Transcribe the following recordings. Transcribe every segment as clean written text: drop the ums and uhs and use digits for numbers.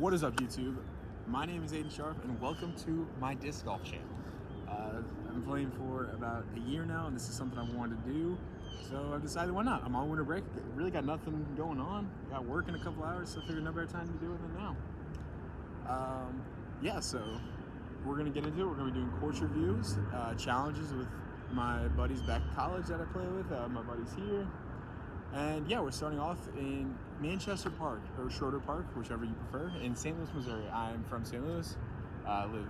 What is up, YouTube? My name is Aiden Sharp, and welcome to my disc golf channel. I've been playing for about a year now, and this is something I wanted to do, so I've decided why not. I'm on winter break, really got nothing going on. Got work in a couple hours, so I figured no better time to do it than now. So we're gonna get into it. We're gonna be doing course reviews, challenges with my buddies back at college that I play with, my buddies here. And yeah, we're starting off in Manchester Park, or Schroeder Park, whichever you prefer, in St. Louis, Missouri. I'm from St. Louis, live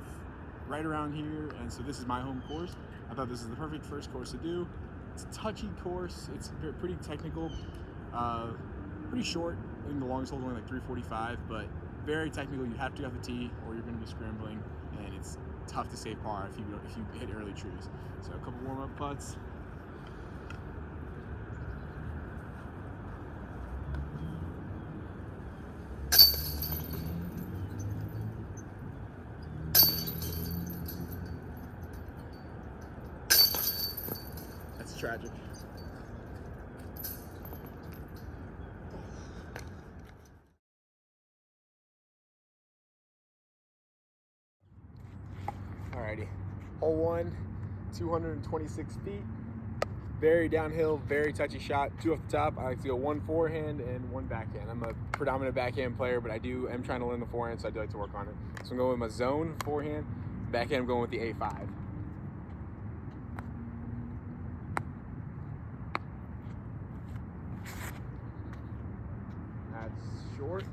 right around here, and so this is my home course. I thought this is the perfect first course to do. It's a touchy course, it's pretty technical, pretty short. I think the longest hole is only like 345, but very technical. You have to get off the tee or you're gonna be scrambling, and it's tough to save par if you hit early trees. So a couple warm-up putts. That's tragic. Alrighty, hole one, 226 feet, very downhill, very touchy shot, two off the top. I like to go one forehand and one backhand. I'm a predominant backhand player, but am trying to learn the forehand, so I do like to work on it. So I'm going with my zone forehand, backhand I'm going with the A5. That's short.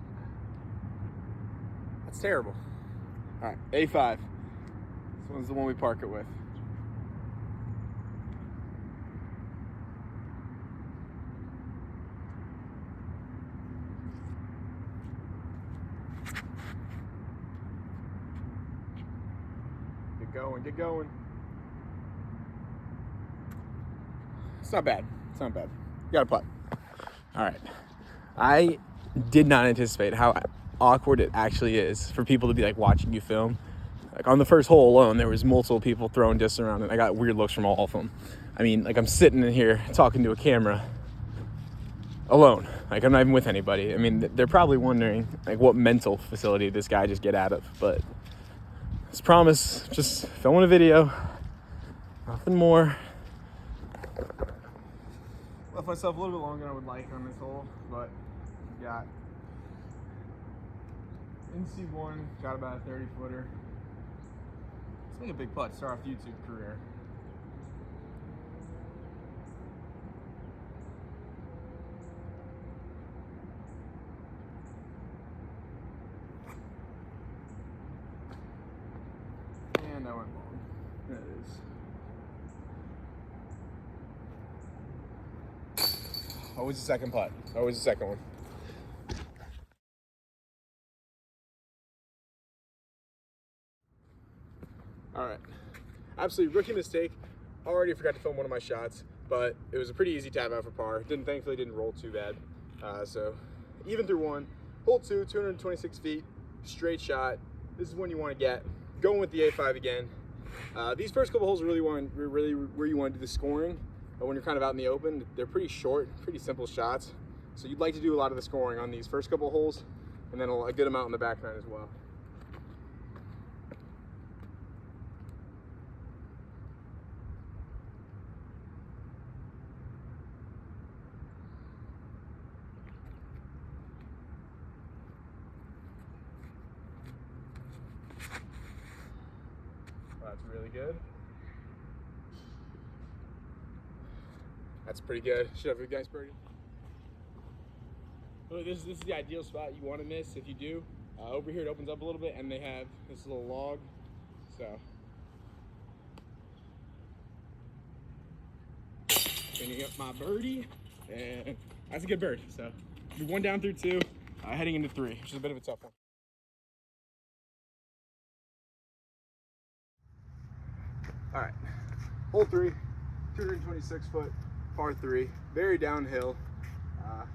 That's terrible. All right, A5. This one's the one we park it with. Get going. It's not bad. It's not bad. You got a putt. All right. I did not anticipate how awkward it actually is for people to be like watching you film. Like on the first hole alone, there was multiple people throwing discs around, and I got weird looks from all of them. I mean, like I'm sitting in here talking to a camera alone. Like I'm not even with anybody. I mean, they're probably wondering like what mental facility did this guy just get out of, but as promised, just filming a video, nothing more. Left myself a little bit longer than I would like on this hole, but got NC1, got about a 30-footer. Let's make a big putt, start off YouTube career. And I went long. There it is. Always the second putt. Always the second one. All right. Absolutely rookie mistake. Already forgot to film one of my shots, but it was a pretty easy tap out for par. Thankfully didn't roll too bad. So even through one. Hole two, 226 feet, straight shot. This is one you want to get. Going with the A5 again. These first couple holes are really where you want to do the scoring. But when you're kind of out in the open, they're pretty short, pretty simple shots. So you'd like to do a lot of the scoring on these first couple holes, and then a good amount in the back nine as well. That's really good. That's pretty good. Should have a nice birdie. Look, this is the ideal spot you want to miss. If you do, over here it opens up a little bit, and they have this little log. So, finishing up my birdie, and that's a good bird. So, we're one down through two, heading into three, which is a bit of a tough one. All right, hole three, 226 foot, par three, very downhill.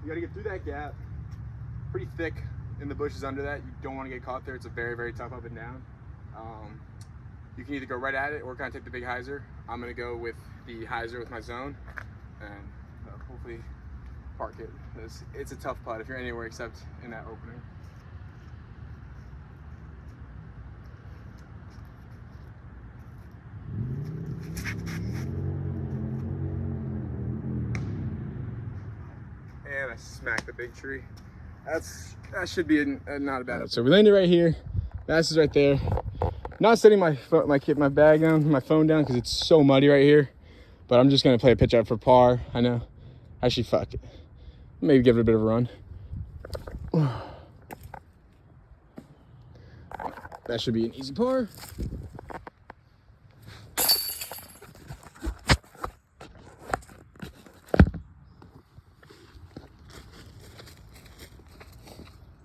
You got to get through that gap, pretty thick in the bushes under that. You don't want to get caught there. It's a very, very tough up and down. You can either go right at it or kind of take the big hyzer. I'm going to go with the hyzer with my zone, and hopefully park it. It's a tough putt if you're anywhere except in that opening. I smack the big tree. That should be not a bad. Right, so we landed right here. Bass is right there. Not setting my bag down, my phone down, because it's so muddy right here. But I'm just gonna play a pitch out for par. I know. Actually, fuck it. Maybe give it a bit of a run. That should be an easy par.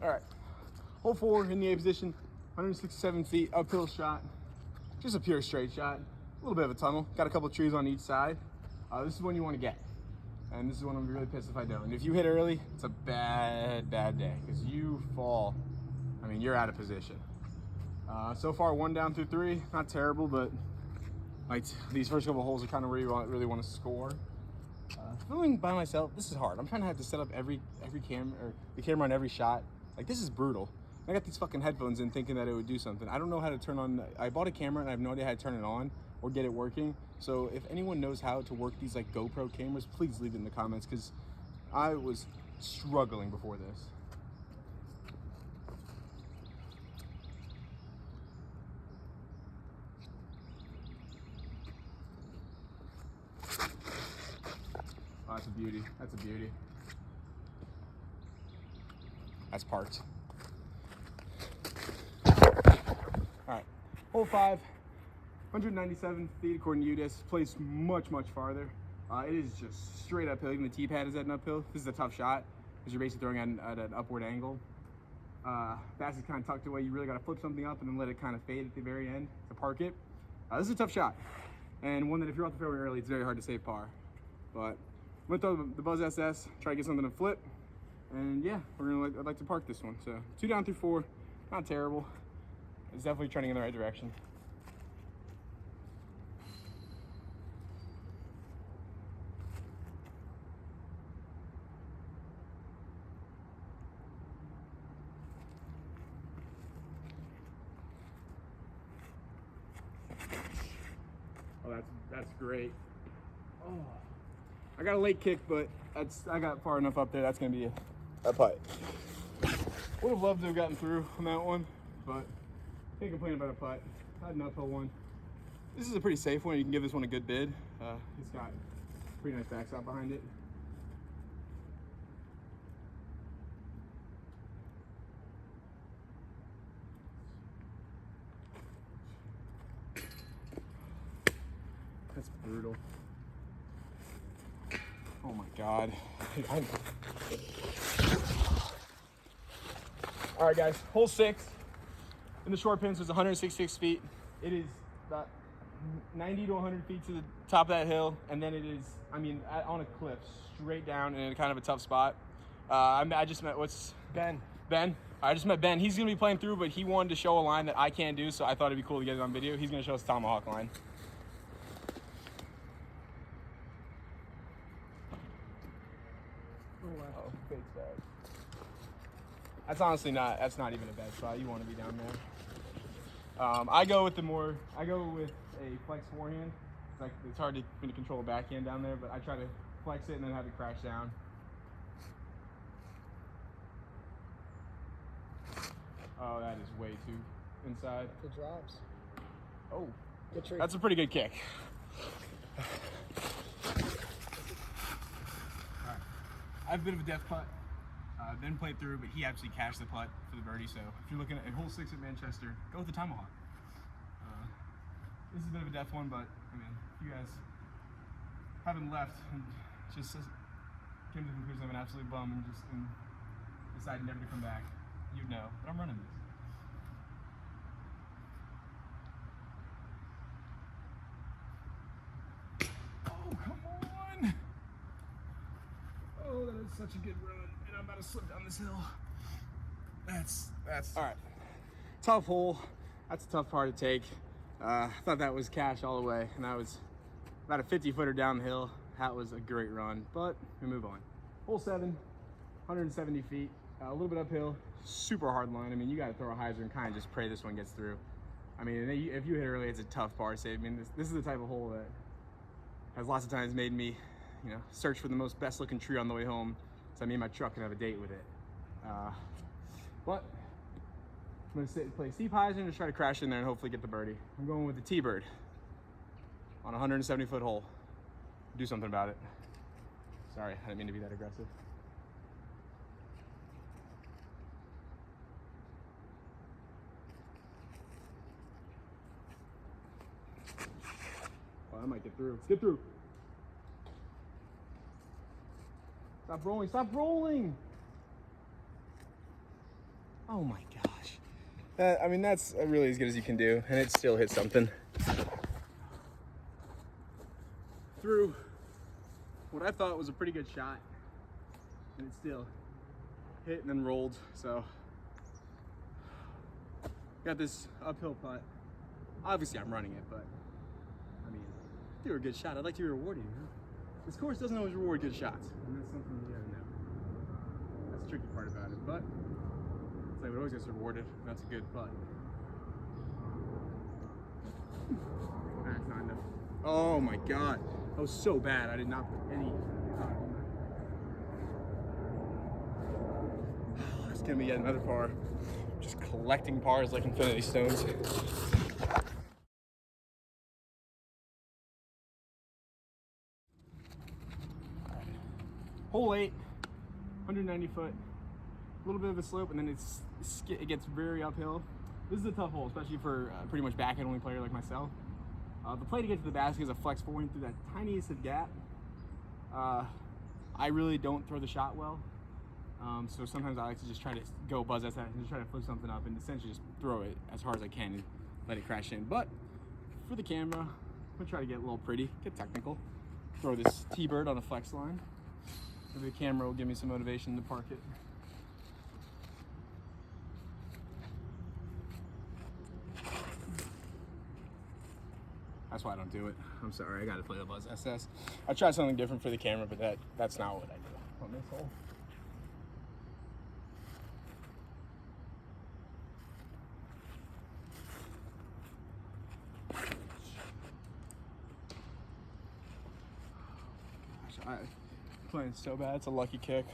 All right, hole 4 in the A position, 167 feet, uphill shot. Just a pure straight shot. A little bit of a tunnel. Got a couple trees on each side. This is one you want to get. And this is one I'm really pissed if I don't. And if you hit early, it's a bad day. Because you fall, I mean, you're out of position. So far, 1 down through 3. Not terrible, but like these first couple holes are kind of where you really want to score. Filming by myself, this is hard. I'm trying to have to set up every camera, or the camera on every shot. Like, this is brutal. I got these fucking headphones in thinking that it would do something. I don't know how to turn on, I bought a camera and I have no idea how to turn it on or get it working. So if anyone knows how to work these like GoPro cameras, please leave it in the comments, because I was struggling before this. Oh, that's a beauty. That's a beauty. That's parked. All right, hole 5, 197 feet according to UDIS. Plays much farther. It is just straight uphill. Even the tee pad is at an uphill. This is a tough shot because you're basically throwing at an upward angle. Bass is kind of tucked away. You really got to flip something up and then let it kind of fade at the very end to park it. This is a tough shot, and one that if you're off the fairway early, it's very hard to save par. But I'm gonna throw the Buzz SS, try to get something to flip, and yeah, I'd like to park this one. So 2 down through 4, not terrible. It's definitely trending in the right direction. Oh, that's great. Oh, I got a late kick, but I got far enough up there. That's gonna be a putt. Would have loved to have gotten through on that one, but can't complain about a putt. I had an uphill one. This is a pretty safe one. You can give this one a good bid. It's got a pretty nice backstop behind it. That's brutal. Oh my God. All right, guys, hole 6 in the short pins was 166 feet. It is about 90 to 100 feet to the top of that hill, and then it is, I mean, on a cliff, straight down in kind of a tough spot. I just met, Ben? I just met Ben. He's gonna be playing through, but he wanted to show a line that I can't do, so I thought it'd be cool to get it on video. He's gonna show us the tomahawk line. Oh, big bag. That's honestly that's not even a bad spot. You want to be down there. I go with a flex forehand. It's hard to control a backhand down there, but I try to flex it and then have it crash down. Oh, that is way too inside. Good drops. Oh, good tree. That's a pretty good kick. All right. I have a bit of a death putt. Ben played through, but he actually cashed the putt for the birdie. So if you're looking at hole 6 at Manchester, go with the tomahawk. This is a bit of a death one, but I mean, if you guys haven't left and just came to the conclusion I'm an absolute bum and decided never to come back, you'd know. But I'm running this. Oh, come on! Oh, that is such a good run, and I'm about to slip down this hill. That's all right. Tough hole. That's a tough part to take. I thought that was cash all the way, and that was about a 50-footer down the hill. That was a great run, but we move on. Hole 7, 170 feet, a little bit uphill, super hard line. I mean, you got to throw a hyzer and kind of just pray this one gets through. I mean, if you hit early, it's a tough par save. I mean, this is the type of hole that has lots of times made me, search for the most best-looking tree on the way home, So me and my truck can have a date with it. But I'm gonna play steep hyzer and just try to crash in there and hopefully get the birdie. I'm going with the T-bird on a 170-foot hole. Do something about it. Sorry, I didn't mean to be that aggressive. Oh, I might get through. Let's get through. Stop rolling, stop rolling! Oh my gosh. I mean, that's really as good as you can do, and it still hit something. Through what I thought was a pretty good shot, and it still hit and then rolled. So got this uphill putt. Obviously I'm running it, but I mean, if you were a good shot, I'd like to be rewarding you. This course doesn't always reward good shots, and that's something you gotta know. That's the tricky part about it, but it's like it always gets rewarded. That's a good putt. That's not enough. Oh my god, that was so bad. I did not put any. It's gonna be yet another par. Just collecting pars like infinity stones. Hole 8, 190 foot, a little bit of a slope, and then it gets very uphill. This is a tough hole, especially for pretty much backhand only player like myself. The play to get to the basket is a flex forward through that tiniest of gap. I really don't throw the shot well, so sometimes I like to just try to go buzz that and just try to flip something up and essentially just throw it as hard as I can and let it crash in. But for the camera, I'm gonna try to get a little pretty, get technical, throw this T-bird on a flex line. Maybe the camera will give me some motivation to park it. That's why I don't do it. I'm sorry, I gotta play the Buzz SS. I tried something different for the camera, but that's not what I do on this hole. Gosh, I'm playing so bad. It's a lucky kick.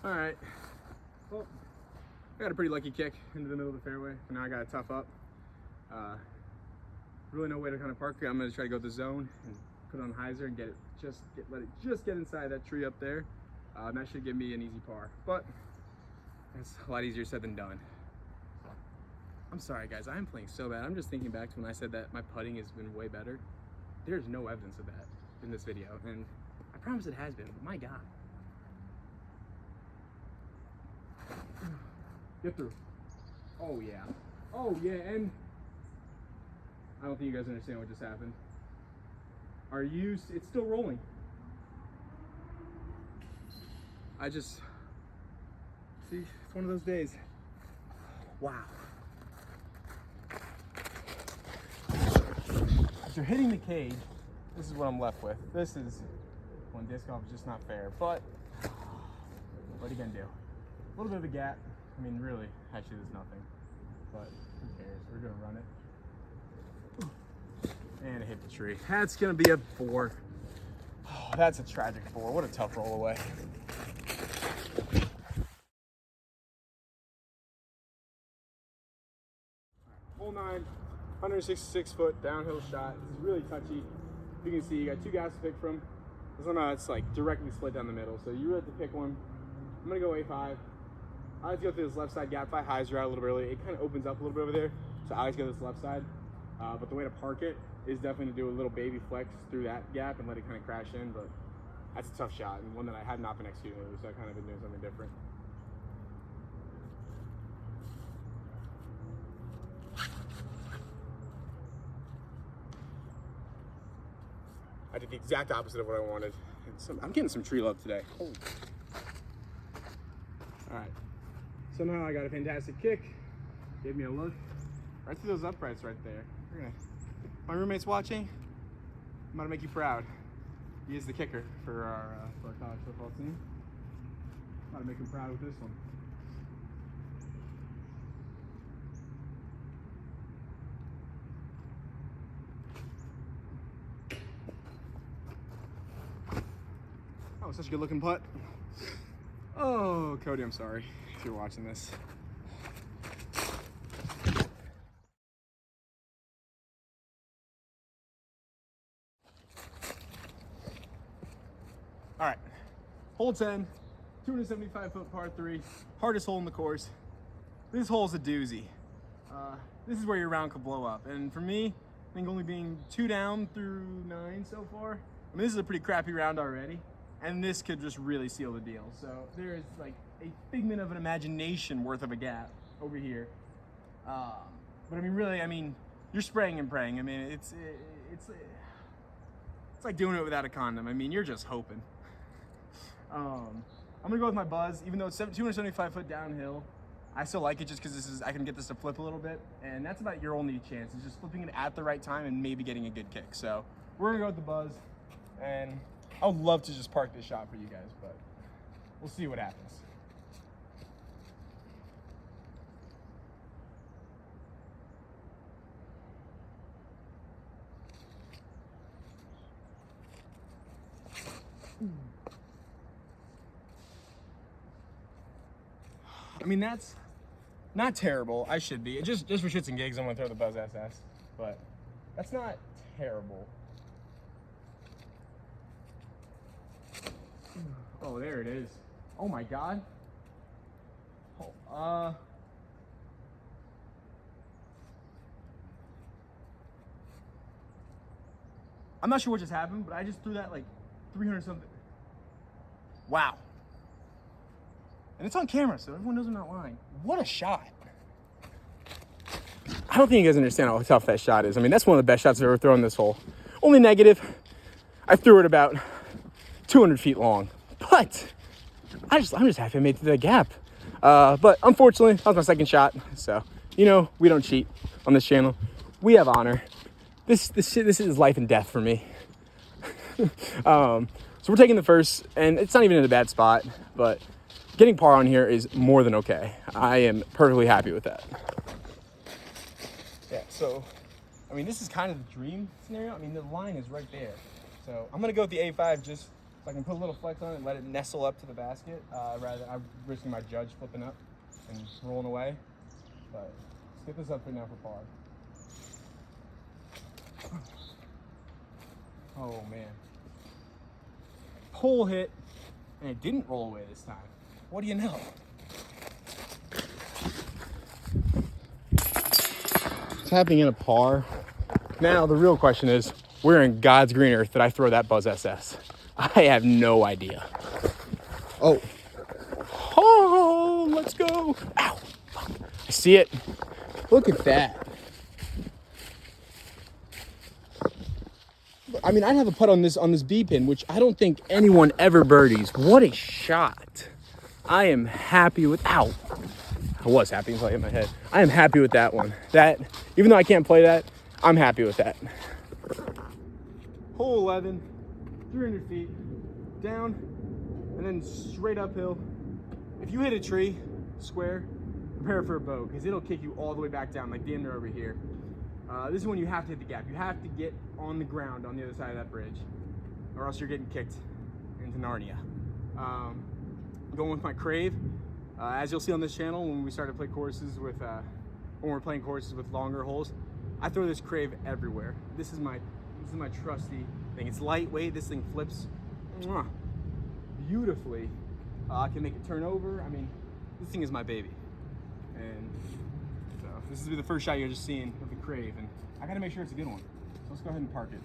All right. Well, I got a pretty lucky kick into the middle of the fairway, and now I got to tough up. Really no way to kind of park it. I'm going to try to go to the zone and put on hyzer and let it just get inside that tree up there. That should give me an easy par, but it's a lot easier said than done. I'm sorry guys, I'm playing so bad. I'm just thinking back to when I said that my putting has been way better. There's no evidence of that in this video, and I promise it has been, but my God. Get through. Oh yeah. Oh yeah, and I don't think you guys understand what just happened. It's still rolling. See, it's one of those days. Wow. After hitting the cage, this is what I'm left with. This is when disc golf is just not fair, but what are you gonna do? A little bit of a gap. I mean, really, actually there's nothing, but who cares? We're gonna run it. And it hit the tree. That's gonna be a 4. Oh, that's a tragic 4. What a tough roll away. Hole 9, 166 foot downhill shot. This is really touchy. You can see you got 2 guys to pick from. This one, it's like directly split down the middle, so you really have to pick one. I'm gonna go A5. I like to go through this left side gap. If I hyzer out a little bit early, it kind of opens up a little bit over there. So I like to go this left side. But the way to park it is definitely to do a little baby flex through that gap and let it kind of crash in. But that's a tough shot and one that I have not been executing with, so I kind of been doing something different. I did the exact opposite of what I wanted. I'm getting some tree love today. Holy. All right. Somehow I got a fantastic kick. Gave me a look right through those uprights right there. My roommate's watching. I'm gonna make you proud. He is the kicker for our college football team. I'm gonna make him proud with this one. Oh, such a good looking putt. Oh, Cody, I'm sorry if you're watching this. All right, hole 10, 275-foot par 3, hardest hole in the course. This hole's a doozy. This is where your round could blow up. And for me, I think only being 2 down through 9 so far, I mean, this is a pretty crappy round already, and this could just really seal the deal. So there is like a figment of an imagination worth of a gap over here. But I mean, really, I mean, you're spraying and praying. I mean, it's like doing it without a condom. I mean, you're just hoping. I'm gonna go with my Buzz, even though it's 275 foot downhill. I still like it just because I can get this to flip a little bit, and that's about your only chance, is just flipping it at the right time and maybe getting a good kick. So we're gonna go with the Buzz, and I would love to just park this shot for you guys, but we'll see what happens. I mean, that's not terrible. I should be. Just for shits and gigs, I'm gonna throw the Buzz SS, but that's not terrible. Oh, there it is. Oh my God. Oh, I'm not sure what just happened, but I just threw that like 300 something. Wow. And it's on camera, so everyone knows I'm not lying. What a shot. I don't think you guys understand how tough that shot is. I mean, that's one of the best shots I've ever thrown this hole. Only negative, I threw it about 200 feet long. But I'm just happy I made it to the gap. But unfortunately, that was my second shot. So, you know, we don't cheat on this channel. We have honor. This is life and death for me. So we're taking the first, and it's not even in a bad spot, but getting par on here is more than okay. I am perfectly happy with that. Yeah, so, I mean, this is kind of the dream scenario. I mean, the line is right there. So I'm gonna go with the A5 just so I can put a little flex on it and let it nestle up to the basket. Rather than I'm risking my judge flipping up and rolling away. But let's get this up right now for par. Oh man. Pole hit, and it didn't roll away this time. What do you know? It's happening in a par. Now the real question is, where in God's green earth did I throw that Buzz SS? I have no idea. Oh. Oh, let's go. Ow. Fuck. I see it. Look at that. I mean, I'd have a putt on this B pin, which I don't think anyone ever birdies. What a shot. I am happy with, ow. I was happy until I hit my head. I am happy with that one. That, even though I can't play that, I'm happy with that. Hole 11, 300 feet, down, and then straight uphill. If you hit a tree, square, prepare for a bow, because it'll kick you all the way back down, like damn near over here. This is when you have to hit the gap. You have to get on the ground on the other side of that bridge, or else you're getting kicked into Narnia. Going with my Crave. As you'll see on this channel, when we start to play courses with, when we're playing courses with longer holes, I throw this Crave everywhere. This is my trusty thing. It's lightweight. This thing flips beautifully. I can make it turn over. I mean, this thing is my baby. And so this is the first shot you're just seeing of the Crave, and I gotta make sure it's a good one. So let's go ahead and park it.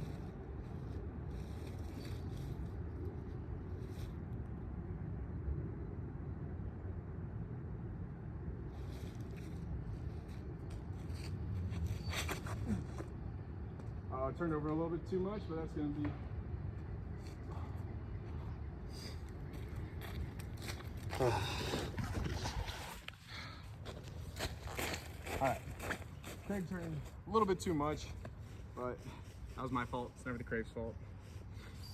It turned over a little bit too much, but that's gonna be. All right, Craig turned a little bit too much, but that was my fault. It's never the Craig's fault.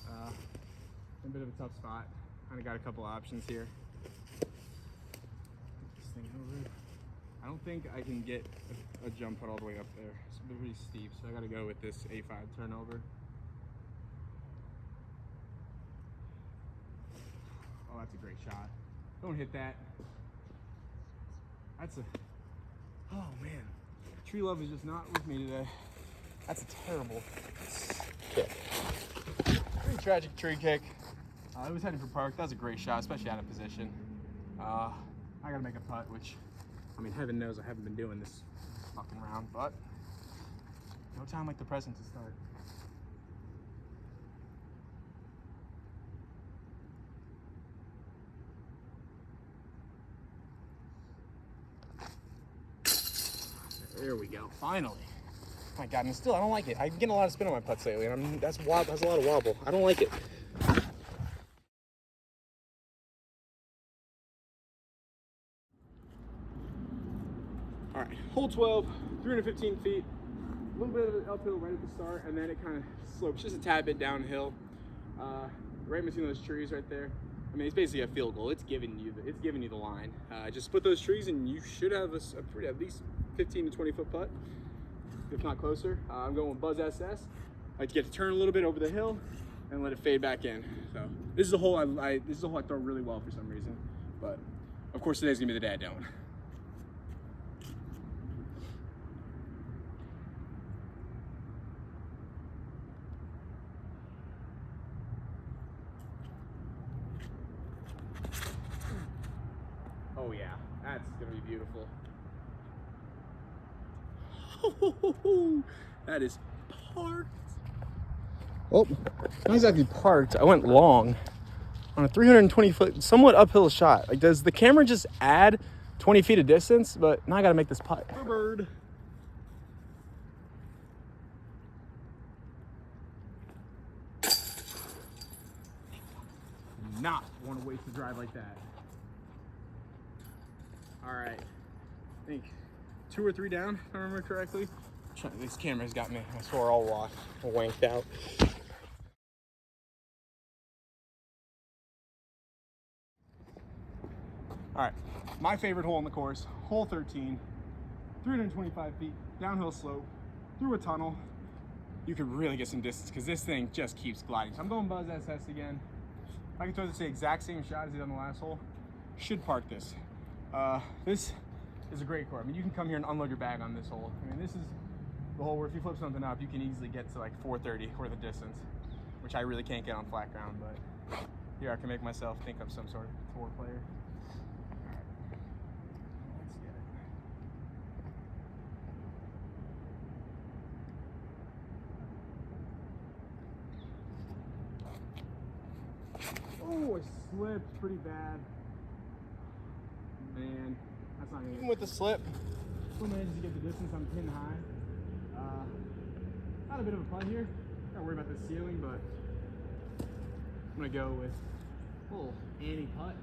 A bit of a tough spot. Kind of got a couple options here. This thing over. I don't think I can get a jump putt all the way up there. It's pretty steep, so I got to go with this A5 turnover. Oh, that's a great shot. Don't hit that. That's a, oh man. Tree love is just not with me today. That's a terrible kick. Pretty tragic tree kick. It was heading for park. That was a great shot, especially out of position. I gotta make a putt, which, I mean, heaven knows I haven't been doing this fucking round, but no time like the present to start. There we go, finally. Oh my God, and still, I don't like it. I'm getting a lot of spin on my putts lately, and that's a lot of wobble. I don't like it. All right, hole 12, 315 feet. A little bit of an uphill right at the start, and then it kind of slopes just a tad bit downhill. Right between those trees right there. I mean, it's basically a field goal. It's giving you the line. Just split those trees, and you should have a pretty, at least 15 to 20 foot putt, if not closer. I'm going with Buzz SS. I like to get to turn a little bit over the hill and let it fade back in. So this is a hole I throw really well for some reason, but of course today's gonna be the day I don't. Oh yeah, that's gonna be beautiful. That is parked. Oh, not exactly parked. I went long on a 320 foot, somewhat uphill shot. Like, does the camera just add 20 feet of distance? But now I gotta make this putt. Bird. Not want to waste a drive like that. All right, I think 2 or 3 down, if I remember correctly. This camera's got me, I swear, all wanked out. All right, my favorite hole on the course, hole 13, 325 feet, downhill slope, through a tunnel. You could really get some distance because this thing just keeps gliding. So I'm going Buzz SS again. I can throw this the exact same shot as he did on the last hole. Should park this. This is a great course. I mean, you can come here and unload your bag on this hole. I mean, this is the hole where if you flip something up, you can easily get to like 430 worth of distance, which I really can't get on flat ground, but here I can make myself think I'm some sort of tour player. All right, let's get it. Oh, I slipped pretty bad. Man, that's not even with the slip. Still managed to get the distance. I'm pin high. Not a bit of a putt here. Not worried about the ceiling, but I'm gonna go with a little Annie putt.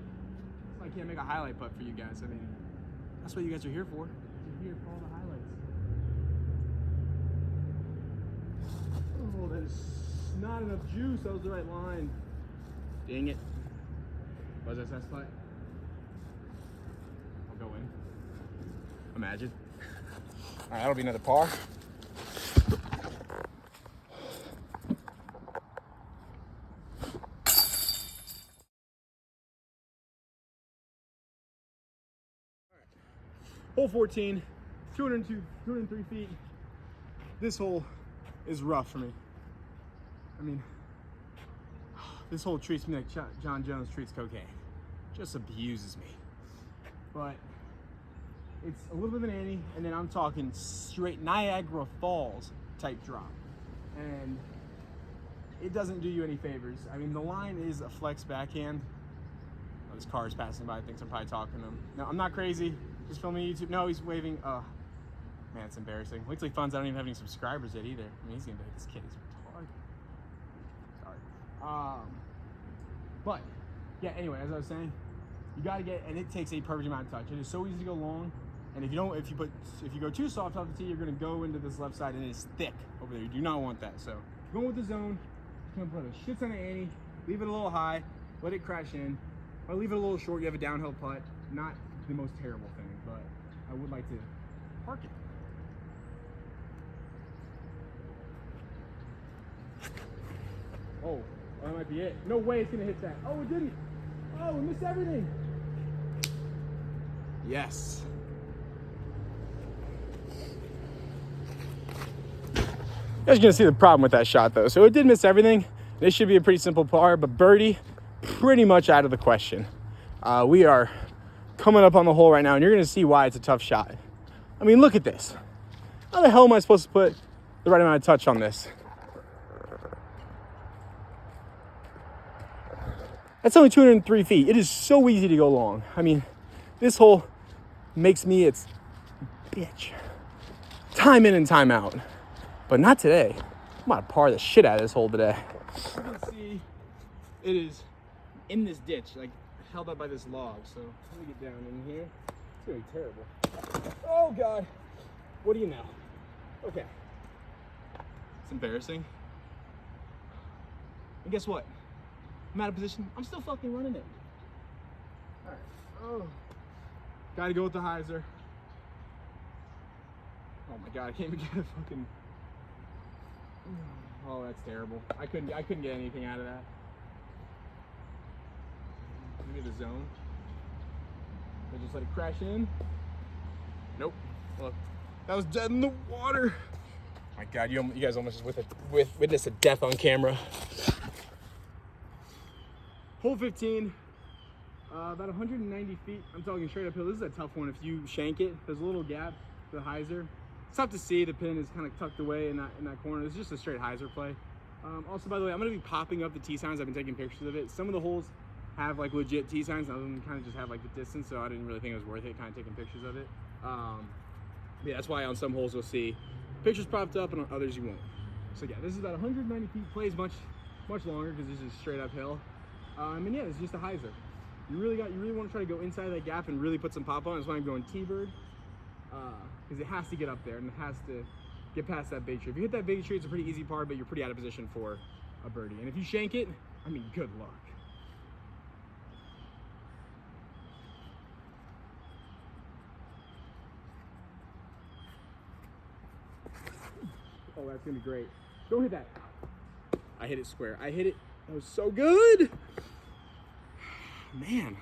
So I can't make a highlight putt for you guys. I mean, that's what you guys are here for. You're here for all the highlights. Oh, that is not enough juice. That was the right line. Dang it. Buzz SS putt. I'll go in. Imagine. All right, that'll be another par. Hole 14, 203 feet. This hole is rough for me. I mean, this hole treats me like John Jones treats cocaine. Just abuses me. But it's a little bit of an Annie, and then I'm talking straight Niagara Falls type drop. And it doesn't do you any favors. I mean, the line is a flex backhand. Oh, this car is passing by, thinks I'm probably talking to him. No, I'm not crazy. Just filming YouTube. No, he's waving. Oh, man, it's embarrassing. Looks like Funds, I don't even have any subscribers yet either. I mean, he's gonna be like, this kid is retarded. Sorry. But yeah, anyway, as I was saying, you gotta get, and it takes a perfect amount of touch. It is so easy to go long, and if you go too soft off the tee, you're gonna go into this left side, and it is thick over there. You do not want that. So going with the zone, you're gonna put a shit ton of Annie, leave it a little high, let it crash in, or leave it a little short. You have a downhill putt. Not the most terrible thing, but I would like to park it. Oh, that might be it. No way it's gonna hit that. Oh, it didn't. Oh, we missed everything. Yes. You guys are gonna see the problem with that shot though. So it did miss everything. This should be a pretty simple par, but birdie, pretty much out of the question. We are coming up on the hole right now, and you're gonna see why it's a tough shot. I mean, look at this. How the hell am I supposed to put the right amount of touch on this? That's only 203 feet. It is so easy to go long. I mean, this hole makes me its bitch. Time in and time out. But not today. I'm gonna par the shit out of this hole today. You can see it is in this ditch, like held up by this log. So let me get down in here. It's gonna be terrible. Oh God. What do you know? Okay. It's embarrassing. And guess what? I'm out of position. I'm still fucking running it. All right. Oh. Gotta go with the hyzer. Oh my God, I can't even get a fucking. Oh, that's terrible. I couldn't get anything out of that. Give me the zone. I just let it crash in. Nope. Look, that was dead in the water. My God, you guys almost just witnessed a death on camera. Hole 15, about 190 feet. I'm talking straight uphill. This is a tough one. If you shank it, there's a little gap to the hyzer. It's tough to see. The pin is kind of tucked away in that corner. It's just a straight hyzer play. Also, by the way, I'm going to be popping up the tee signs. I've been taking pictures of it. Some of the holes have like legit tee signs. Other than kind of just have like the distance, so I didn't really think it was worth it kind of taking pictures of it. Yeah, that's why on some holes you'll see pictures popped up and on others you won't. So yeah, this is about 190 feet. Plays much longer because this is straight uphill. And yeah, it's just a hyzer. You really want to try to go inside that gap and really put some pop on. That's why I'm going T-bird, because it has to get up there and it has to get past that big tree. If you hit that big tree, it's a pretty easy par, but you're pretty out of position for a birdie. And if you shank it, I mean, good luck. Oh, that's gonna be great. Don't hit that. I hit it square. I hit it. That was so good. Man,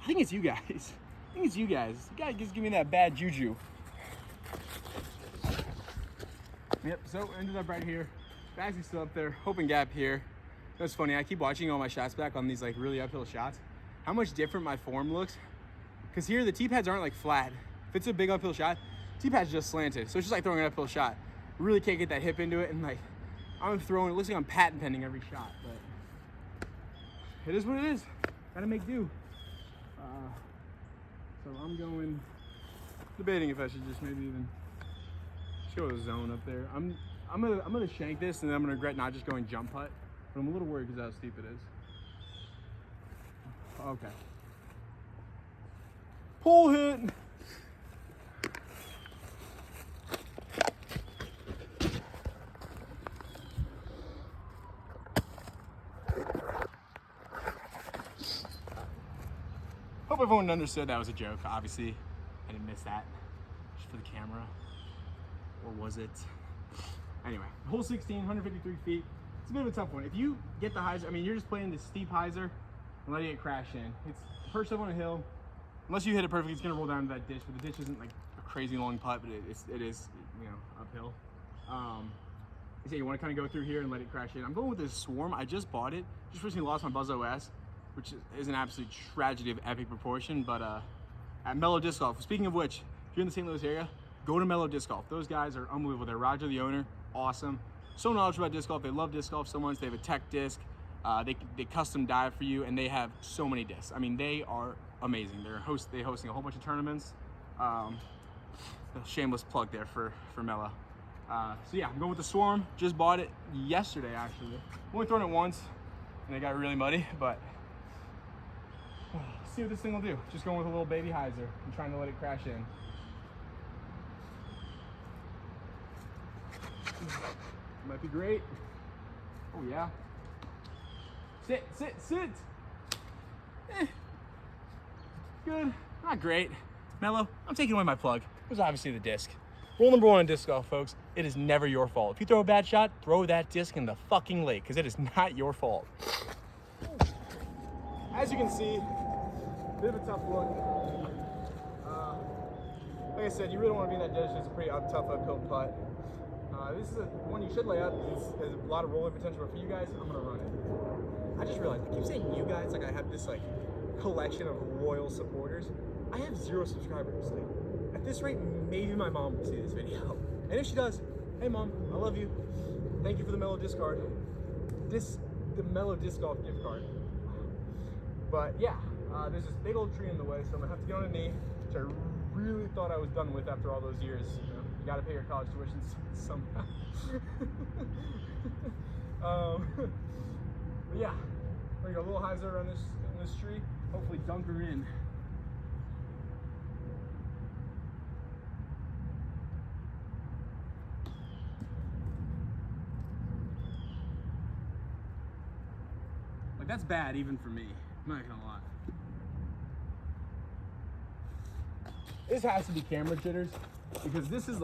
I think it's you guys. You guys just give me that bad juju. Yep, so ended up right here. Bag's still up there, open gap here. That's funny, I keep watching all my shots back on these like really uphill shots. How much different my form looks. Because here the tee pads aren't like flat. If it's a big uphill shot, tee pad's just slanted. So it's just like throwing an uphill shot. Really can't get that hip into it, and like I'm throwing, it looks like I'm patent pending every shot, but it is what it is. Gotta make do. So I'm going, debating if I should just maybe even show a zone up there. I'm gonna shank this, and then I'm gonna regret not just going jump putt. But I'm a little worried because of how steep it is. Okay. Pull hit. Hope everyone understood that was a joke. Obviously, I didn't miss that. Just for the camera. Or was it? Anyway, hole 16, 153 feet. It's a bit of a tough one. If you get the hyzer, I mean, you're just playing this steep hyzer and letting it crash in. It's perched up on a hill. Unless you hit it perfectly, it's gonna roll down to that ditch, but the ditch isn't like a crazy long putt, but it is, you know, uphill. So you wanna kinda go through here and let it crash in. I'm going with this Swarm. I just bought it. Just recently lost my Buzz OS, which is an absolute tragedy of epic proportion, but at Mellow Disc Golf. Speaking of which, if you're in the St. Louis area, go to Mellow Disc Golf. Those guys are unbelievable. They're Roger, the owner, awesome. So knowledgeable about disc golf. They love disc golf so much. They have a tech disc. They custom dive for you, and they have so many discs. I mean, they are amazing. They're hosting a whole bunch of tournaments. A shameless plug there for Mellow. So yeah, I'm going with the Swarm. Just bought it yesterday, actually. Only thrown it once, and it got really muddy, but see what this thing will do. Just going with a little baby hyzer and trying to let it crash in. Might be great. Oh yeah. Sit. Good. Not great. Mellow, I'm taking away my plug. It was obviously the disc. Rule number one in disc golf, folks. It is never your fault. If you throw a bad shot, throw that disc in the fucking lake, because it is not your fault. as you can see, bit of a tough look. Like I said, you really don't want to be in that ditch. It's a pretty tough uphill putt. This is one you should lay up. It has a lot of rolling potential, but for you guys, I'm gonna run it. I just realized I keep saying you guys like I have this like collection of loyal supporters. I have 0 subscribers. Like, at this rate, maybe my mom will see this video, and if she does, hey mom, I love you. Thank you for the Mellow Disc card. The Mellow Disc Golf gift card. But yeah, there's this big old tree in the way, so I'm gonna have to get on a knee, which I really thought I was done with after all those years. You know, you gotta pay your college tuition somehow. But yeah, we're gonna go a little hyzer on this tree. Hopefully dunk her in. Like, that's bad even for me. I'm not gonna lie. This has to be camera jitters, because this is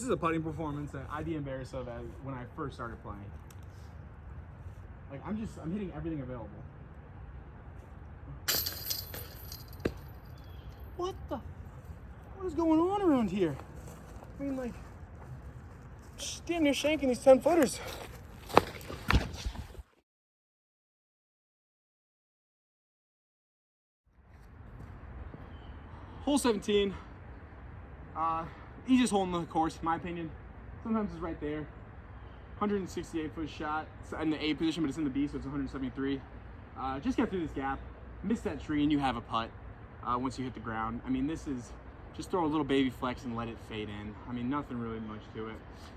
a putting performance that I'd be embarrassed of as when I first started playing. Like, I'm hitting everything available. What is going on around here? I mean, like, damn near shanking these 10-footers. Hole 17. Easiest hole in the course, in my opinion. Sometimes it's right there. 168-foot shot. It's in the A position, but it's in the B, so it's 173. Just get through this gap, miss that tree, and you have a putt once you hit the ground. I mean, this is just throw a little baby flex and let it fade in. I mean, nothing really much to it.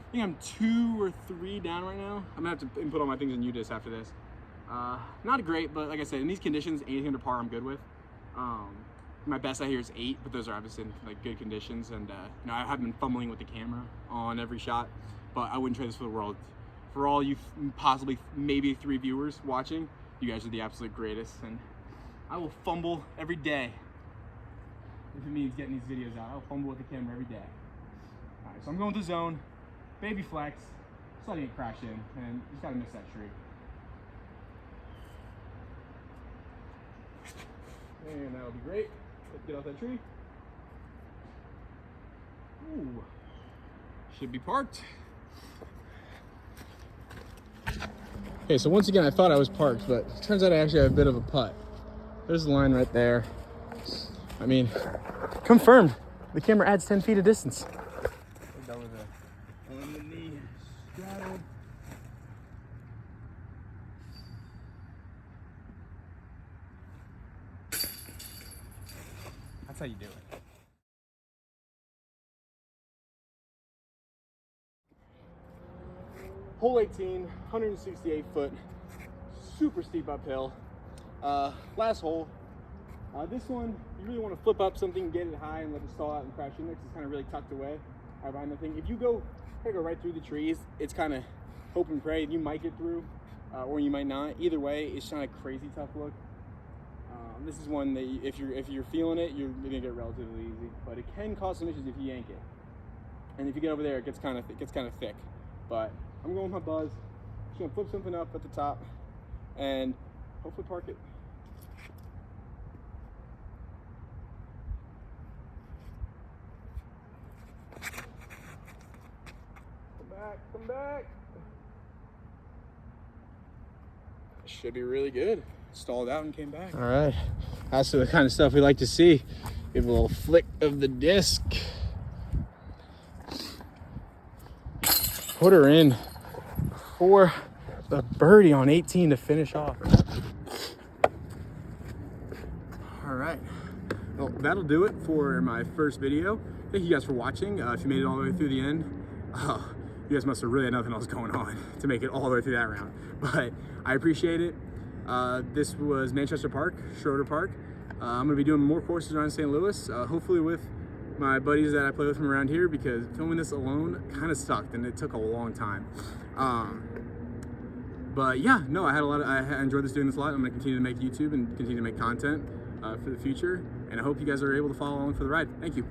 I think I'm 2 or 3 down right now. I'm gonna have to input all my things in UDIS after this. Not great, but like I said, in these conditions, anything under par I'm good with. My best out here is 8, but those are obviously in like good conditions, and you know, I have been fumbling with the camera on every shot, but I wouldn't trade this for the world. For all you possibly maybe 3 viewers watching, you guys are the absolute greatest, and I will fumble every day. If it means getting these videos out, I'll fumble with the camera every day. All right, so I'm going to zone, baby flex, just letting it crash in, and just gotta miss that tree. And that'll be great. Let's get off that tree. Ooh, should be parked. Okay, so once again, I thought I was parked, but it turns out I actually have a bit of a putt. There's the line right there. I mean, confirmed. The camera adds 10 feet of distance. We're done with it. On the knee, straddled. That's how you do it. Hole 18, 168 foot, super steep uphill. Last hole. This one, you really want to flip up something, get it high, and let it stall out and crash in there, because it's kind of really tucked away behind the thing. If you go right through the trees, it's kind of hope and pray. You might get through, or you might not. Either way, it's not a crazy tough look. This is one that if you're feeling it, you're gonna get relatively easy, but it can cause some issues if you yank it. And if you get over there, it gets kind of thick. But I'm going with my buzz. Just gonna flip something up at the top and hopefully park it. Come back. Should be really good. Stalled out and came back. All right, that's the kind of stuff we like to see. Give a little flick of the disc. Put her in for the birdie on 18 to finish off. All right, well, that'll do it for my first video. Thank you guys for watching. If you made it all the way through the end, you guys must have really had nothing else going on to make it all the way through that round, but I appreciate it. This was Manchester Park, Schroeder Park. I'm gonna be doing more courses around St. Louis, hopefully with my buddies that I play with from around here, because filming this alone kind of sucked and it took a long time. But yeah, no, I enjoyed doing this a lot. I'm gonna continue to make YouTube and continue to make content for the future, and I hope you guys are able to follow along for the ride. Thank you.